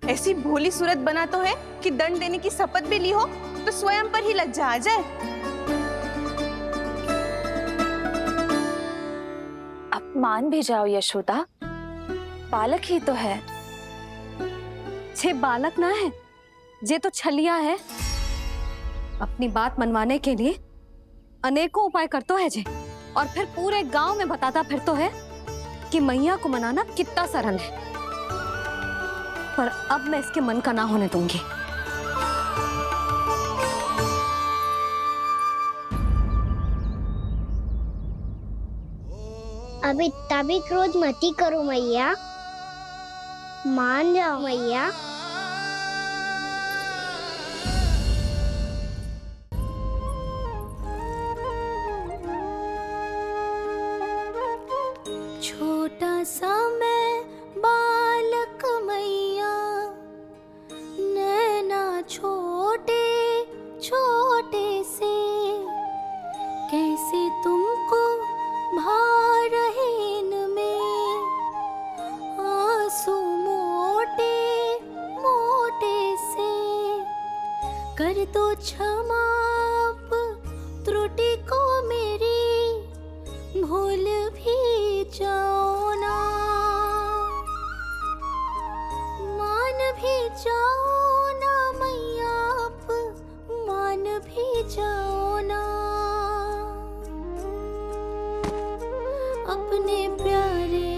ऐसी भोली सूरत बना तो है कि दंड देने की शपथ भी ली हो तो स्वयं पर ही लज्जा आ जाए। अब मान भी जाओ यशोदा, बालक ही तो है। छे बालक ना है, ये तो छलिया है। अपनी बात मनवाने के लिए अनेकों उपाय करतो है जे, और फिर पूरे गांव में बताता फिरतो है कि मैया को मनाना कितना सरल है। पर अब मैं इसके मन का ना होने दूंगी। अब इतना भी क्रोध मती करो मैया, मान जाओ मैया। छोटा सा मैं बालक मैया, नैना छोटे छोटे से, कैसे तुमको भा रहे इनमें आंसू मोटे मोटे से। कर दो क्षमा त्रुटि को मेरी, भूल भी जाओ ना, मान भी जाओ ना मैया, आप मान भी जाओ ना। अपने प्यारे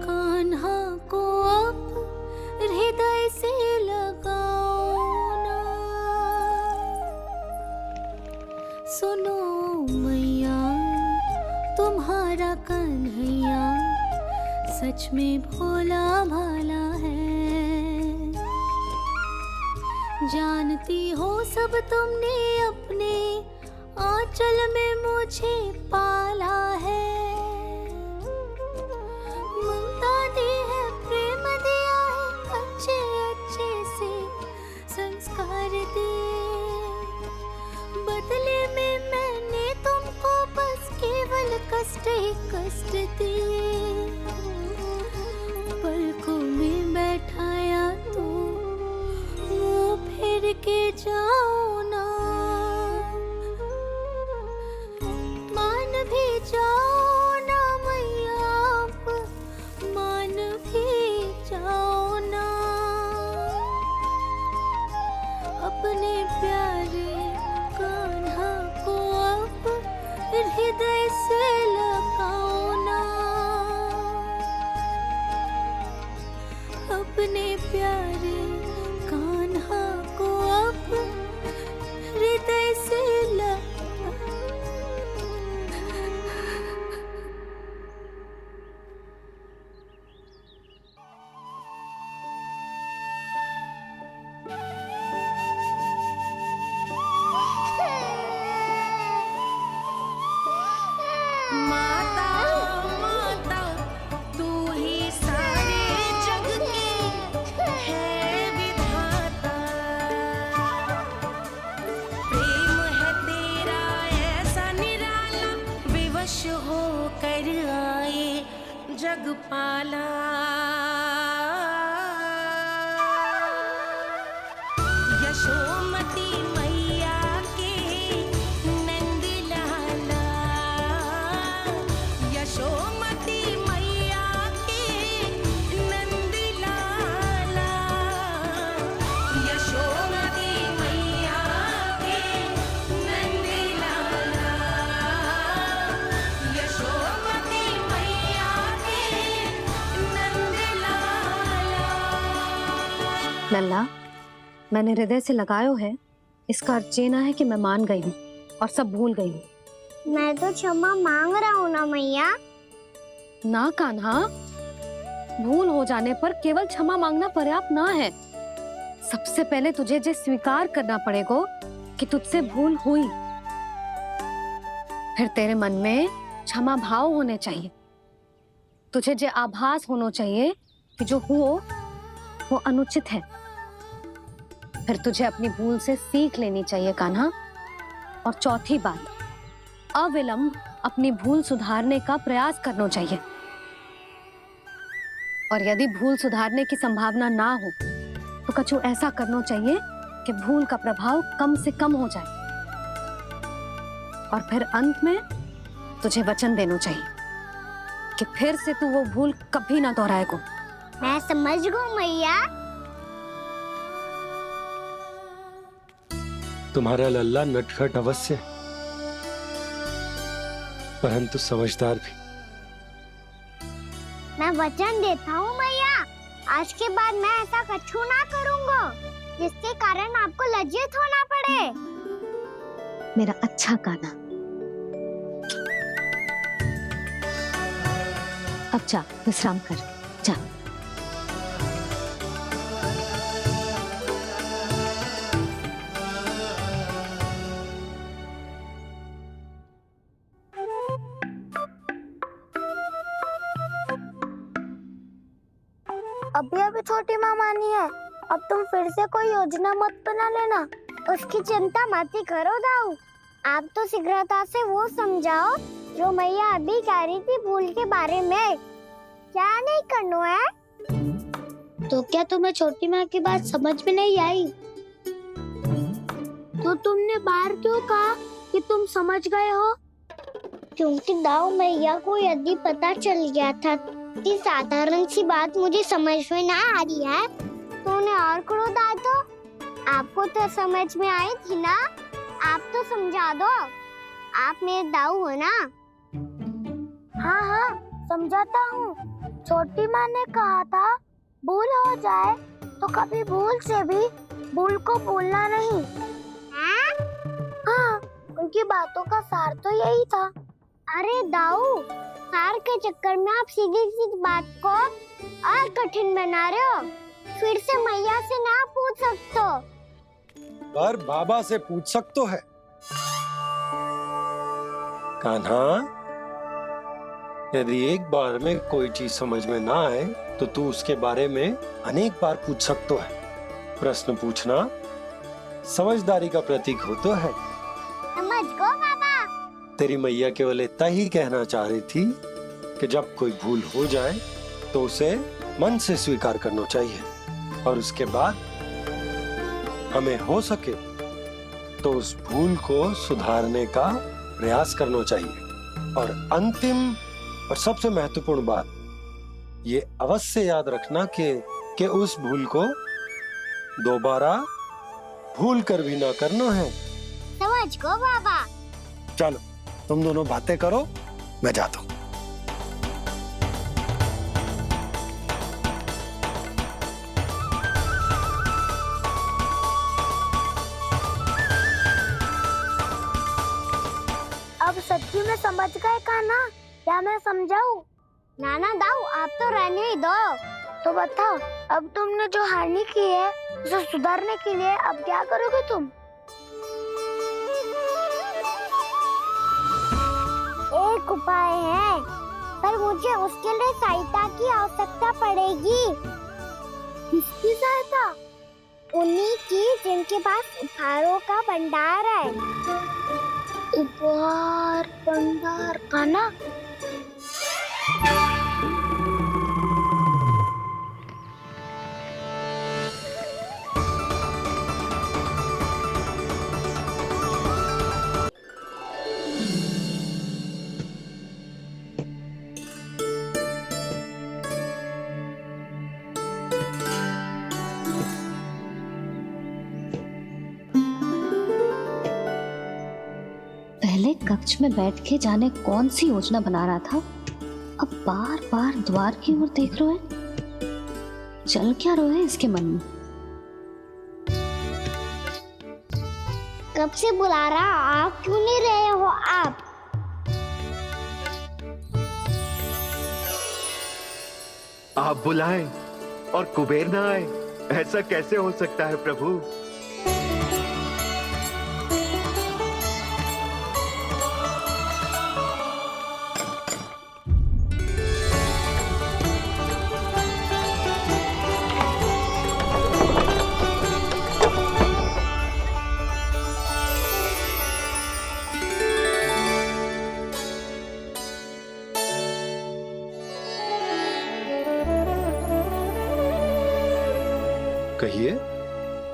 कान्हा को अब हृदय से लगाओ ना। सुनो मैया, तुम्हारा कन्हैया सच में भोला भाला है। जानती हो सब तुमने अपने आंचल में मुझे पाला है। ममता दी है, प्रेम दिया है, अच्छे अच्छे से संस्कार दिए। बदले में मैंने तुमको बस केवल कष्ट ही कष्ट दिए। पलकों में बैठाया तो मुंह फेर के जाओ ना, मान भी जाओ ना मैया, आप मान भी जाओ ना। अपने प्यारे कान्हा को अब हृदय से लगाओ ना। अपने प्यारे कान्हा को अब हृदय से जगपाला। यशोमती मैया के नंद लाला, यशोमती मैया के नंद लाला, यशोमती मैया के नंद लाला, यशोमती मैया के नंद लाला। लल्ला, मैंने हृदय से लगायो है, इसका अर्थ ये ना है कि मैं मान गई हूँ और सब भूल गई हूँ। मैं तो क्षमा मांग रहा हूँ ना मैया। ना कान्हा, भूल हो जाने पर केवल क्षमा मांगना पर्याप्त ना है। सबसे पहले तुझे जे स्वीकार करना पड़ेगा कि तुझसे भूल हुई। फिर तेरे मन में क्षमा भाव होने चाहिए। तुझे जे आभास होना चाहिए कि जो हुआ वो अनुचित है। फिर तुझे अपनी भूल से सीख लेनी चाहिए कान्हा। और चौथी बात, अविलंब अपनी भूल सुधारने का प्रयास करना चाहिए। और यदि भूल सुधारने की संभावना ना हो तो कछु ऐसा करना चाहिए कि भूल का प्रभाव कम से कम हो जाए। और फिर अंत में तुझे वचन देना चाहिए कि फिर से तू वो भूल कभी ना दोहराएगा। मैं समझ गई मैया। तुम्हारा लल्ला नटखट अवश्य है, परंतु समझदार भी। मैं वचन देता हूँ मैया, आज के बाद मैं ऐसा कछु ना करूँगा जिसके कारण आपको लज्जित होना पड़े। मेरा अच्छा कान्हा, अब जा विश्राम कर, जा। अभी अभी छोटी माँ मानी है, अब तुम फिर से कोई योजना मत बना लेना। उसकी चिंता मत ही करो दाऊ, आप तो शीघ्रता से वो समझाओ जो मैया अभी कह रही थी भूल के बारे में। क्या नहीं करना है? तो क्या तुम्हें छोटी माँ की बात समझ में नहीं आई? तो तुमने बाहर क्यों कहा कि तुम समझ गए हो? क्योंकि दाऊ मैया को यदि पता चल गया था कि साधारण सी बात मुझे समझ में ना आ रही है तो उन्हें और क्रोध आया। तो आपको तो समझ में आई थी ना, आप तो समझा दो, आप मेरे दाऊ हो ना। हाँ हाँ समझाता हूँ। छोटी माँ ने कहा था भूल हो जाए तो कभी भूल से भी भूल को भूलना नहीं। हाँ उनकी बातों का सार तो यही था। अरे दाऊ, सार के चक्कर में आप सीधी सीधी बात को और कठिन बना रहे हो। फिर से मैया से ना पूछ सकते हो, पर बाबा से पूछ सकते है। कान्हा, यदि एक बार में कोई चीज समझ में ना आए तो तू उसके बारे में अनेक बार पूछ सकते है। प्रश्न पूछना समझदारी का प्रतीक होता है। समझ गो बाबा। तेरी मैया केवल इतना ही कहना चाह रही थी कि जब कोई भूल हो जाए तो उसे मन से स्वीकार करना चाहिए और उसके बाद हमें हो सके तो उस भूल को सुधारने का प्रयास करना चाहिए। और अंतिम और सबसे महत्वपूर्ण बात ये अवश्य याद रखना कि उस भूल को दोबारा भूल कर भी ना करना है। समझ गो बाबा। चलो तुम दोनों बातें करो, मैं जाता हूँ। अब सच्ची में समझ गए कान्हा, क्या मैं समझाऊं? नाना दाऊ आप तो रहने ही दो। तो बताओ, अब तुमने जो हानि की है उसे सुधारने के लिए अब क्या करोगे तुम? एक उपाय है, पर मुझे उसके लिए सहायता की आवश्यकता पड़ेगी। किसकी सहायता? उन्हीं की जिनके पास उपहारों का भंडार है। उपहार भंडार का ना? पहले कक्ष में बैठ के जाने कौन सी योजना बना रहा था, अब बार बार द्वार की ओर देख रहे हैं। चल क्या रहे हैं इसके मन में? कब से बुला रहा, आप क्यों नहीं रहे हो? आप आप बुलाएं और कुबेर ना आए, ऐसा कैसे हो सकता है प्रभु? कहिए,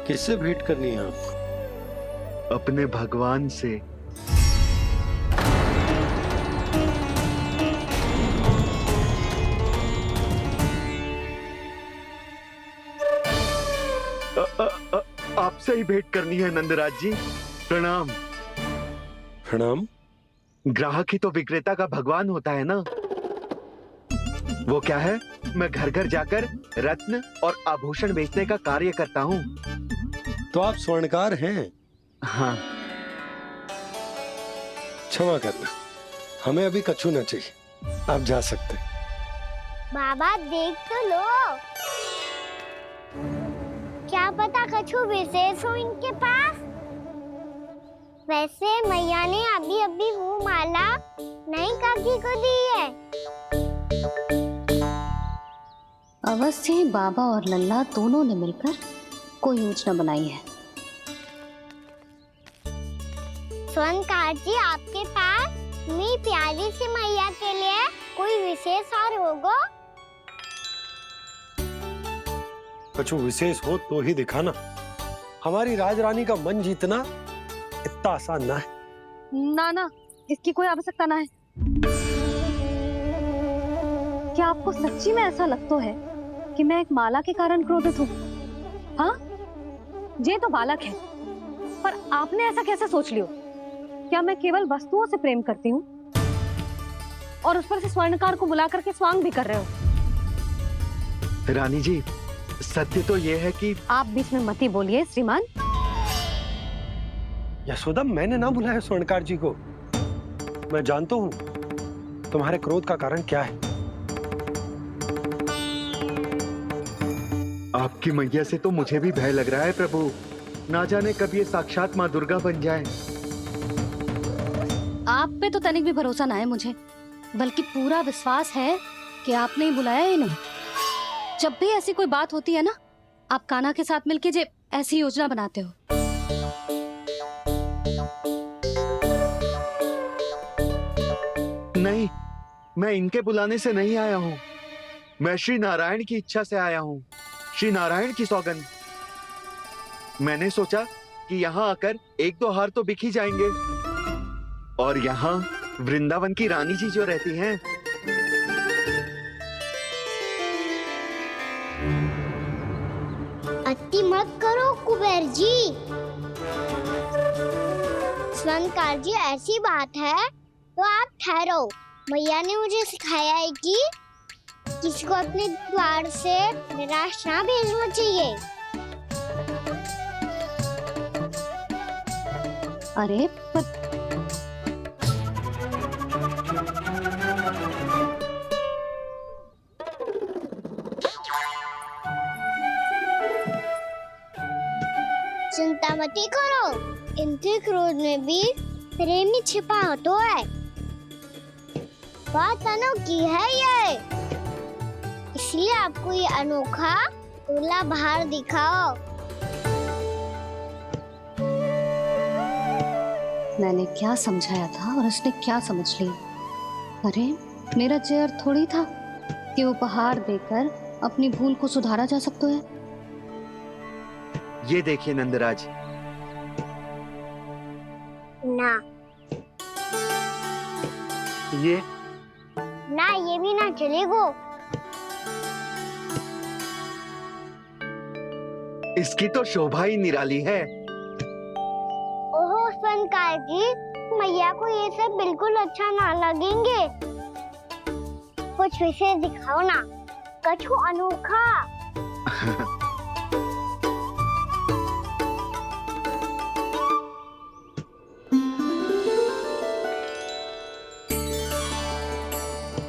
किससे भेंट करनी है आपको? अपने भगवान से। आपसे ही भेंट करनी है नंदराज जी। प्रणाम। प्रणाम। ग्राहक ही तो विक्रेता का भगवान होता है ना। वो क्या है, मैं घर घर जाकर रत्न और आभूषण बेचने का कार्य करता हूँ। तो आप स्वर्णकार हैं? हाँ। क्षमा करना, हमें अभी कछु न चाहिए, आप जा सकते हैं। बाबा देख तो लो, क्या पता कछु विशेष हो इनके पास। वैसे मैया ने अभी अभी वो माला नई काकी को दी है। अवश्य ही बाबा और लल्ला दोनों ने मिलकर कोई योजना बनाई है। स्वर्णकार जी, आपके पास मेरी प्यारी सी मैया के लिए कोई विशेष हार होगा? कछु विशेष हो तो ही दिखाना। हमारी राजरानी का मन जीतना इतना आसान ना है। ना ना, इसकी कोई आवश्यकता ना है। क्या आपको सच्ची में ऐसा लगता है कि मैं एक माला के कारण क्रोधित हूँ? हाँ, ये तो बालक है, पर आपने ऐसा कैसे सोच लियो? क्या मैं केवल वस्तुओं से प्रेम करती हूँ और उस पर से स्वर्णकार को बुला करके स्वांग भी कर रहे हो? रानी जी, सत्य तो ये है कि आप बीच में मत ही बोलिए श्रीमान। यशोदा, मैंने ना बुलाया स्वर्णकार जी को। मैं जानता हूँ तुम्हारे क्रोध का कारण क्या है। आपकी मैया से तो मुझे भी भय लग रहा है प्रभु। ना जाने कब ये साक्षात माँ दुर्गा बन जाए। आप पे तो तनिक भी भरोसा ना है मुझे, बल्कि पूरा विश्वास है कि आपने ही बुलाया ही नहीं। जब भी ऐसी कोई बात होती है ना, आप कान्हा के साथ मिलके जे ऐसी योजना बनाते हो। नहीं, मैं इनके बुलाने से नहीं आया हूँ। मैं श्री नारायण की इच्छा से आया हूँ, श्री नारायण की सौगंध। मैंने सोचा कि यहाँ आकर एक दो हार तो बिक ही जाएंगे। और यहाँ वृंदावन की रानी जी जो रहती हैं, अति मत करो कुबेर जी। स्वर्णकार जी, ऐसी बात है तो आप ठहरो। मैया ने मुझे सिखाया है कि किसी को अपने द्वार से निराश ना भेजना चाहिए। अरे पर चिंता मत करो, इनके क्रोध में भी प्रेम ही छिपा होता है। बात अनोखी है ये, इसलिए आपको ये अनोखा दूल्हा बाहर दिखाओ। मैंने क्या समझाया था और उसने क्या समझ लिया? अरे मेरा चेयर थोड़ी था कि उपहार देकर अपनी भूल को सुधारा जा सकता है। ये देखिए नंदराज। ना ये ना, ये भी ना चलेगा। इसकी तो शोभा ही निराली है। ओहो स्वर्णकार जी, मैया को ये सब बिल्कुल अच्छा ना लगेंगे। कुछ विशेष दिखाओ ना, कछु अनोखा।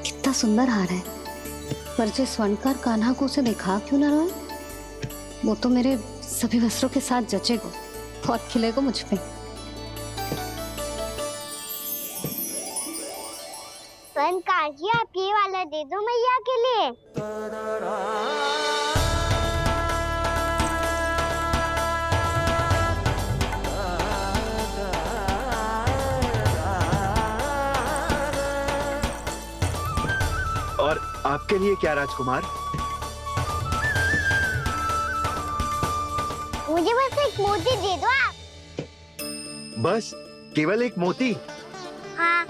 कितना सुंदर हार है। पर जिस स्वर्णकार कान्हा को उसे देखा क्यों ना रोए? वो तो मेरे सभी वस्त्रों के साथ जचेगा और खिलेगा मुझ पे। स्वर्णकार जी, आप ये वाला दे दो मैया के लिए। और आपके लिए क्या राजकुमार? मुझे बस एक मोती दे दो आप। बस केवल एक मोती? हाँ।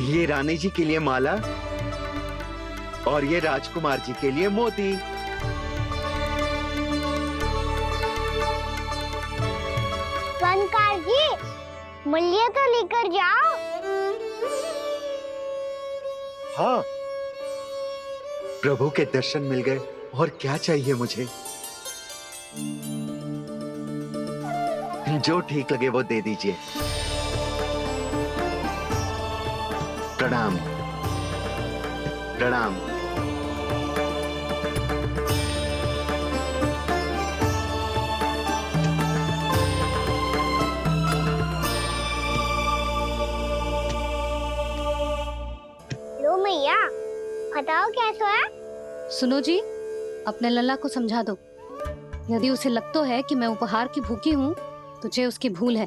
ये रानी जी के लिए माला और ये राजकुमार जी के लिए मोती। स्वर्णकार जी, मूल्य तो लेकर जाओ। हाँ, प्रभु के दर्शन मिल गए और क्या चाहिए मुझे? जो ठीक लगे वो दे दीजिए। प्रणाम प्रणाम। लो मैया, बताओ कैसा है? सुनो जी, अपने लल्ला को समझा दो। यदि उसे लगता है कि मैं उपहार की भूखी हूँ तो ये उसकी भूल है।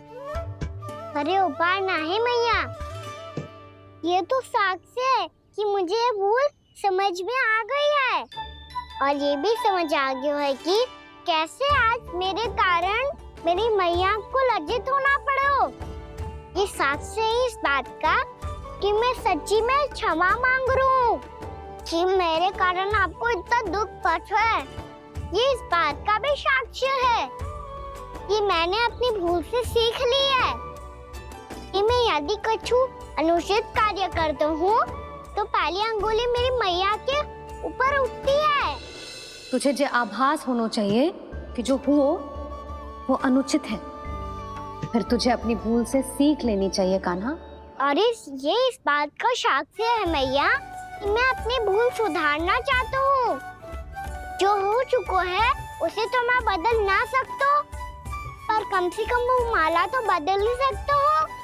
अरे उपहार ना है मैया, ये तो साक्ष्य है कि मुझे ये भूल समझ में आ गई है और ये भी समझ आ गया है कि कैसे आज मेरे कारण मेरी मैया को लज्जित होना पड़ो। ये साक्ष्य है इस बात का कि मैं सच्ची में क्षमा मांग रहा हूँ कि मेरे कारण आपको इतना दुख पहुंचा है। ये इस बात का भी साक्ष्य है कि मैंने अपनी भूल से सीख ली है कि मैं यदि कुछ अनुचित कार्य करता हूँ तो पहली अंगुली मेरी मैया के ऊपर उठती है। तुझे जो आभास होना चाहिए कि जो हुआ वो अनुचित है, फिर तुझे अपनी भूल से सीख लेनी चाहिए कान्हा। और ये इस बात का साक्ष्य है मैया कि मैं अपनी भूल सुधारना चाहता हूँ। जो हो चुका है उसे तो मैं बदल ना सकता, पर कम से कम वो माला तो बदल ही सकता हूँ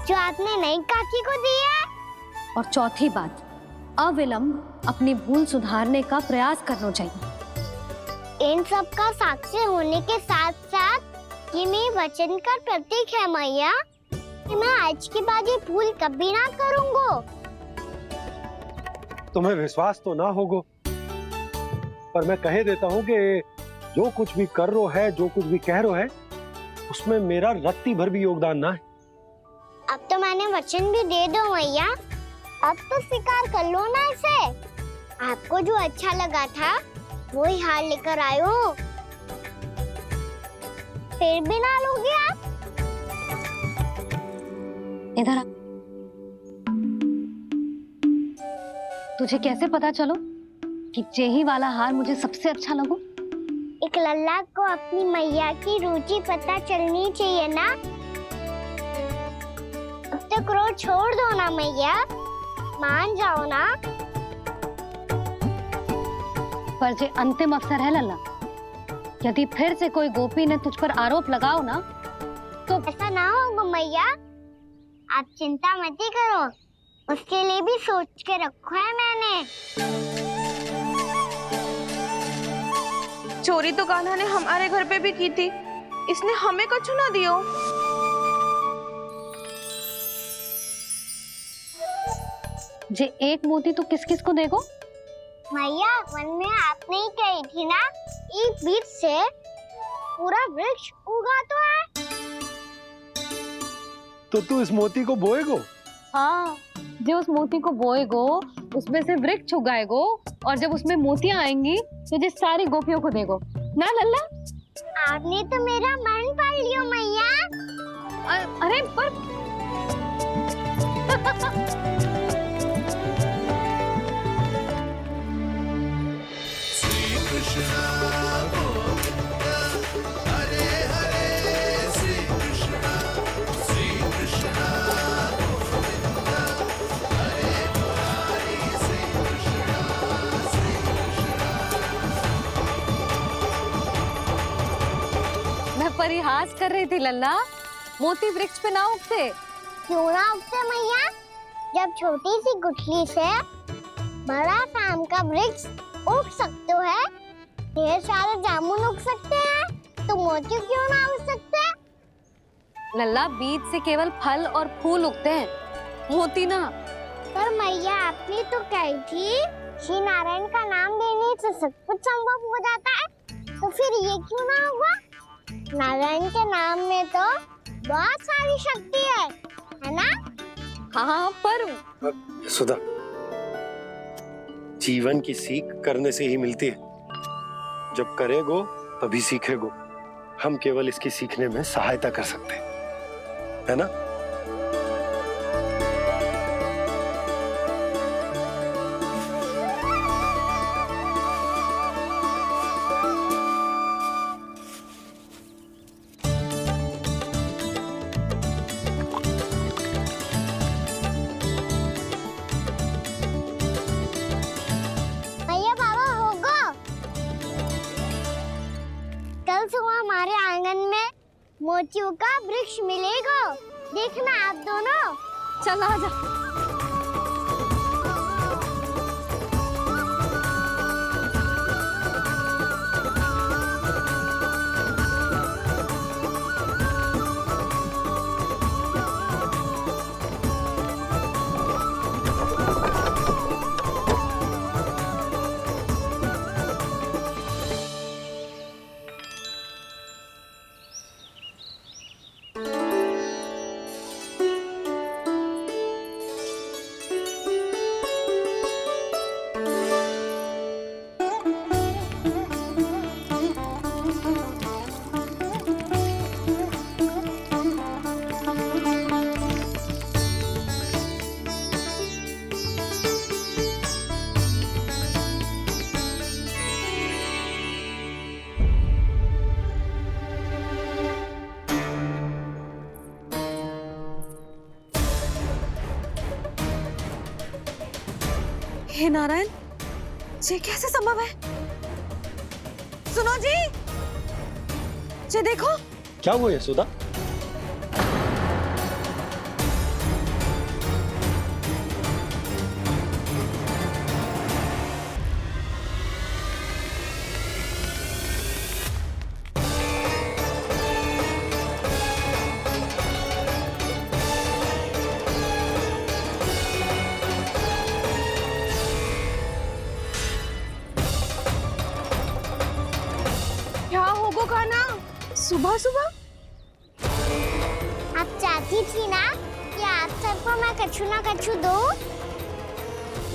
जो आपने नई काकी को दी है। और चौथी बात, अविलंब अपनी भूल सुधारने का प्रयास करना चाहिए। इन सब का साक्ष्य होने के साथ साथ ये मेरे वचन का प्रतीक है मैया कि मैं आज के बाद ये भूल कभी ना करूँगा। तुम्हें विश्वास तो ना होगो, पर मैं कह देता हूँ कि जो कुछ भी कर रो है, जो कुछ भी कह रो है, उसमें मेरा रत्ती भर भी योगदान ना है। अब तो मैंने वचन भी दे दो मैया, अब तो स्वीकार कर लो ना इसे। आपको जो अच्छा लगा था वो ही हार लेकर आयो, फिर भी ना लोगे आप? इधर आ। तुझे कैसे पता चलो कि यही वाला हार मुझे सबसे अच्छा लगो? एक लल्ला को अपनी मैया की रुचि पता चलनी चाहिए ना। अब तो क्रोध छोड़ दो ना मैया, मान जाओ ना। पर जे अंतिम अवसर है लल्ला, यदि फिर से कोई गोपी ने तुझ पर आरोप लगाओ ना तो ऐसा ना होगा मैया, आप चिंता मत ही करो, उसके लिए भी सोच के रखा है मैंने। चोरी तो कान्हा ने हमारे घर पे भी की थी, इसने हमें कछु ना दियो। जे एक मोती तो किस किस को देगो? मैया, मन में आपने ही कही थी ना, एक बीज से पूरा वृक्ष उगा तो है। तो तू इस मोती को बोएगो? हाँ, जो उस मोती को बोएगो उसमें से वृक्ष उगाएगो और जब उसमें मोतियां आएंगी तो जो सारी गोपियों को देगो ना लल्ला। आपने तो मेरा मन पढ़ लियो मैया। अरे पर Hare Hare, Sri Krishna परिहास कर रही थी लल्ला। मोती वृक्ष पे ना उगते। क्यों ना उगते मैया? जब छोटी सी गुठली से बड़ा आम का वृक्ष उग सकते है, ढेर सारे जामुन उग सकते हैं, तो मोती क्यों ना उग सकते? लल्ला, बीज से केवल फल और फूल उगते हैं, मोती ना। पर मैया आपने तो कही थी श्री नारायण का नाम लेने से सब कुछ संभव हो जाता है, तो फिर ये क्यों ना होगा? नारायण के नाम में तो बहुत सारी शक्ति है ना? हाँ, पर सुधा, जीवन की सीख करने से ही मिलती है। जब करेगो तभी सीखेगो। हम केवल इसकी सीखने में सहायता कर सकते हैं, है ना? भैया बाबा होगा, कल सुबह हमारे आंगन में मोतियों का वृक्ष मिलेगा। देखना आप दोनों। चल आ जा। हे नारायण, ये कैसे संभव है? सुनो जी, ये देखो। क्या हुआ यशोदा? क्या होगा खाना सुबह सुबह? आप चाहती थी ना कि आप सबको मैं कछु ना कछु दूं?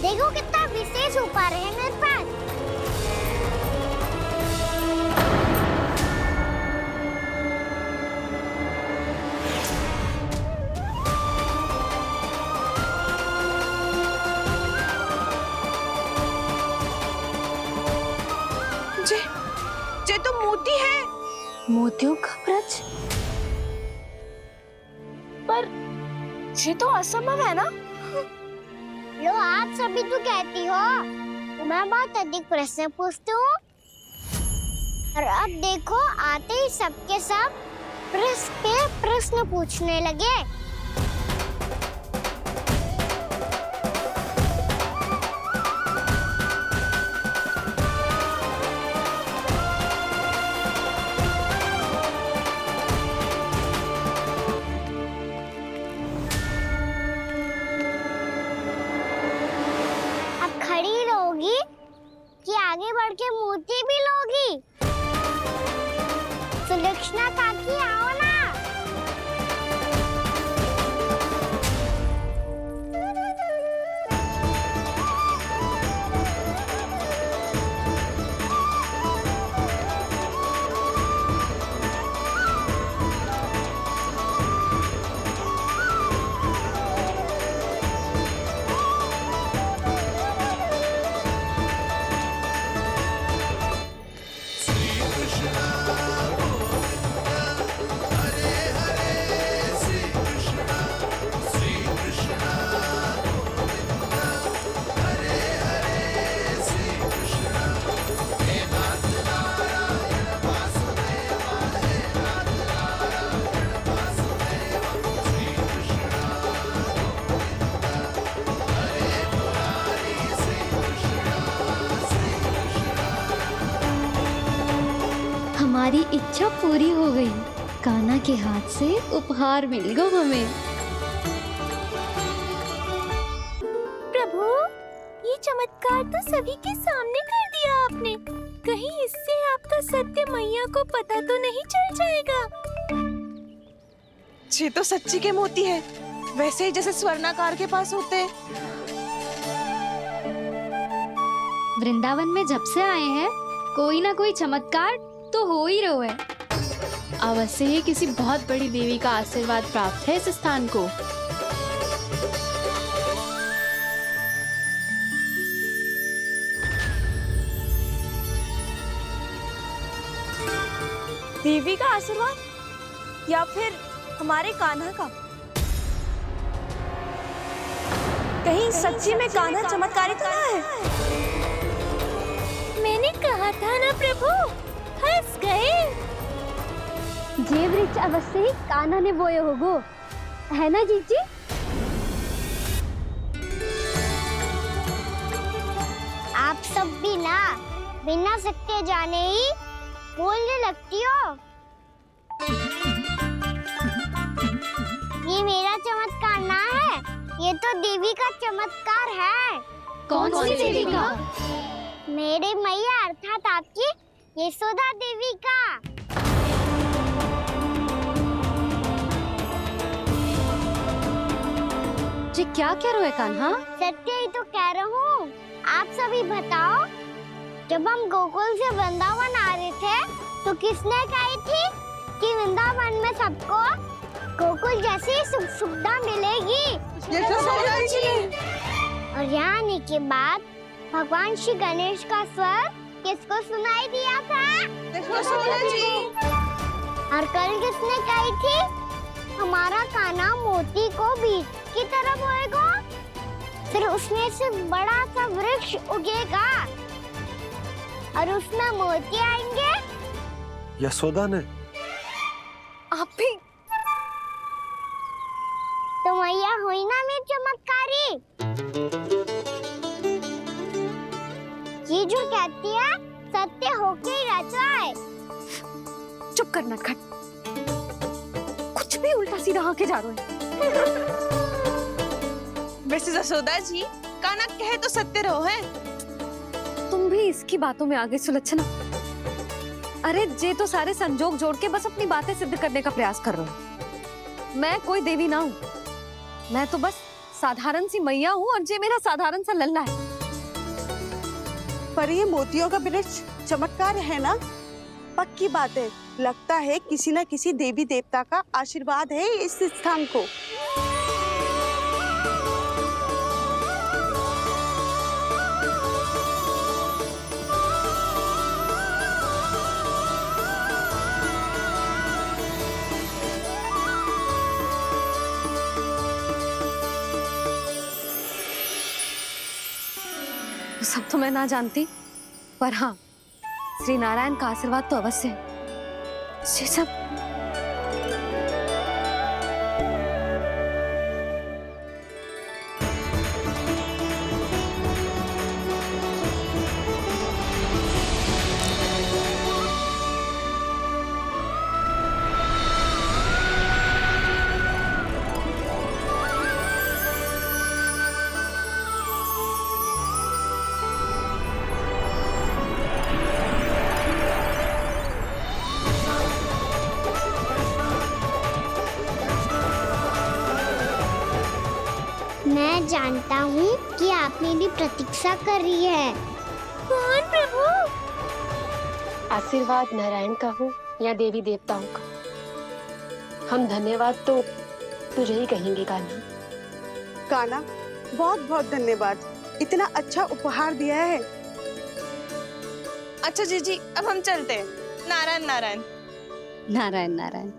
देखो कितना विशेष उपहार है मेरे पास। ये तो मोती है। मोतियों का वृक्ष? पर ये तो असंभव है ना? लो, आप सभी तो कहती हो, मैं बहुत अधिक प्रश्न पूछती हूँ, और अब देखो आते ही सबके सब प्रश्न पे प्रश्न पूछने लगे। खड़ी रहोगी कि आगे बढ़ के मोती भी लोगी? सुलक्षणा काकी आओ ना। इच्छा पूरी हो गई। कान्हा के हाथ से उपहार मिल गया हमें। प्रभु, ये चमत्कार तो सभी के सामने कर दिया आपने। कहीं इससे आपका सत्य मैया को पता तो नहीं चल जाएगा? ये तो सच्ची के मोती है, वैसे ही जैसे स्वर्णाकार के पास होते हैं। वृंदावन में जब से आए हैं कोई ना कोई चमत्कार तो हो ही रहा है। अवश्य ही किसी बहुत बड़ी देवी का आशीर्वाद प्राप्त है इस स्थान को। देवी का आशीर्वाद या फिर हमारे कान्हा का? कहीं सच्ची में कान्हा चमत्कारी तो ना है? मैंने कहा था ना प्रभु, फंस गए। जे वृक्ष अवश्य ही कान्हा ने बोए होगो, है ना जीजी? आप सब भी ना बिना सत्य जाने ही बोलने लगती हो। ये मेरा चमत्कार ना है, ये तो देवी का चमत्कार है। कौन सी देवी का? मेरे मैया अर्थात आपकी यशोदा देवी का। जी क्या कह रहे हो कान्हा? सत्य ही तो कह रहा हूँ। आप सभी बताओ, जब हम गोकुल से वृंदावन आ रहे थे तो किसने कही थी कि वृंदावन में सबको गोकुल जैसी सुख सुविधा मिलेगी? यशोदा जी। और यहाँ आने के बाद भगवान श्री गणेश का स्वर किसको सुनाई दिया था? यशोदा जी। और कल किसने कही थी हमारा कान्हा मोती को बीज की तरह बोएगा, फिर उसमें से बड़ा सा वृक्ष उगेगा और उसमें मोती आएंगे? यशोदा ने? आप भी? तो मैया हुई ना मेरी चमत्कारी। ये जो कहती है सत्य होके ही रहता है। चुप कर नटखट, कुछ भी उल्टा सीधा आके जा रहे हैं। वैसे यशोदा जी, कान्हा कहे तो सत्य रहो है। तुम भी इसकी बातों में आगे सुलझना। अरे जे तो सारे संजोग जोड़ के बस अपनी बातें सिद्ध करने का प्रयास कर रहे हो। मैं कोई देवी ना हूँ, मैं तो बस साधारण सी मैया हूँ और जे मेरा साधारण सा लल्ला है। पर ये मोतियों का वृक्ष चमत्कार है ना? पक्की बात है, लगता है किसी न किसी देवी देवता का आशीर्वाद है इस स्थान को। सब तो मैं ना जानती, पर हाँ, श्री नारायण का आशीर्वाद तो अवश्य है। ये सब मैं जानता हूँ कि आप मेरी प्रतीक्षा कर रही है। कौन प्रभु? आशीर्वाद नारायण का हो या देवी देवताओं का, हम धन्यवाद तो तुझे ही कहेंगे कान्हा। कान्हा, बहुत बहुत धन्यवाद, इतना अच्छा उपहार दिया है। अच्छा जीजी, अब हम चलते हैं। नारायण नारायण। नारायण नारायण।